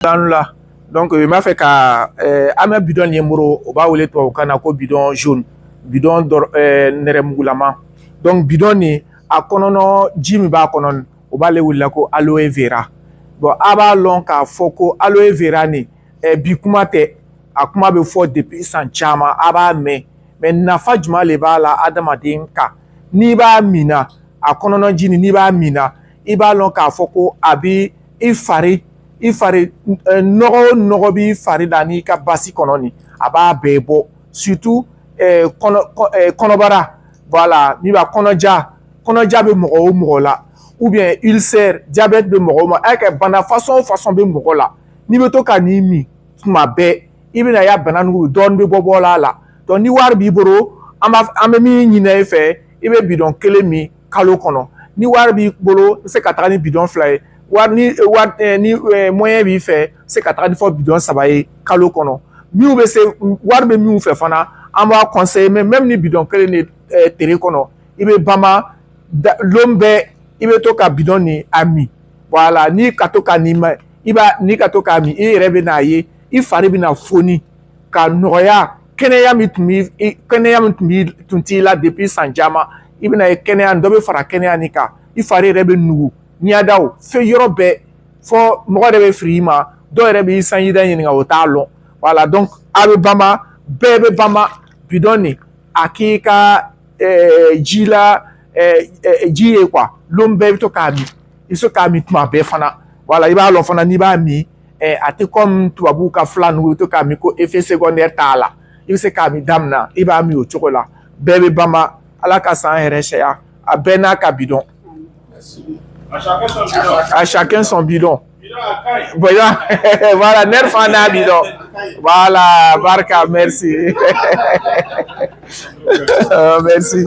Dans là. Donc, il m'a fait qu'à un bidon yemuro, on va ouler toi au canako bidon jaune, bidon neremugulama. Donc, bidon ni a konono jimi ba konon, on va le oula ko aloe vera. Bon, aba long ka foko aloe vera ni bikumate a kuma be fo depuis san chama aba mais nafa juma le ba la adamaden ka ni ba mina a konono jini ni ba mina i b'a lɔn k'a fɔ ko a bi i fari nɔgɔ nɔgɔ b'i fari la n'i ka basi kɔnɔ nin a b'a bɛɛ bɔ surtout kɔnɔbara voilà n'i b'a kɔnɔja bɛ mɔgɔ o mɔgɔ la ou bien ulcère diabète bɛ mɔgɔ o ma a kɛ bana façon o façon bɛ mɔgɔ la n'i bɛ to ka n'i min tuma bɛɛ i bɛna ya bana nugu dɔɔni bɛ bɔ a la donc ni wari b'i bolo an bɛ min ɲini i fɛ i bɛ bidon kelen min kalo kɔnɔ ni wari b'i bolo se ka taga ni bidon fila ye ni moyen b'i fɛ se ka taga ni fɔ bidon saba ye kalo kɔnɔ minnu bɛ se wari bɛ minnu fɛ fana an b'a conseiller mais même ni bidon kelen de tere kɔnɔ i bɛ bama lon bɛɛ i bɛ to ka bidon ni a min voilà ni ka to ka nin ma ni ka to k'a min i yɛrɛ bɛ n'a ye i fari bɛna foni ka nɔgɔya kɛnɛya min tun t'i la depuis san caman i bɛna ye kɛnɛya dɔ bɛ fara kɛnɛya nin kan i fari yɛrɛ bɛ nugu ɲɛdaw fɛn yɔrɔ bɛɛ fɔ mɔgɔ yɛrɛ bɛ firi i ma dɔw yɛrɛ bɛ sanjida ɲininka o t'a lɔn voilà donc a bɛ bama bɛɛ bɛ bama bidon nin a k'i ka ji la ji ye quoi lon bɛɛ i bɛ to k'a min i bɛ se k'a min tuma bɛɛ fana voilà i b'a lɔn fana n'i b'a min a tɛ comme tubabuw ka fila ninnu i bɛ to k'a min ko effet secondaire t'a la i bɛ se k'a min daminɛ i b'a min o cogo la bɛɛ bɛ bama ala ka san hɛrɛ caya a bɛɛ n'a ka bidon à chacun son bidon voilà voilà nerf en a bidon voilà barka merci merci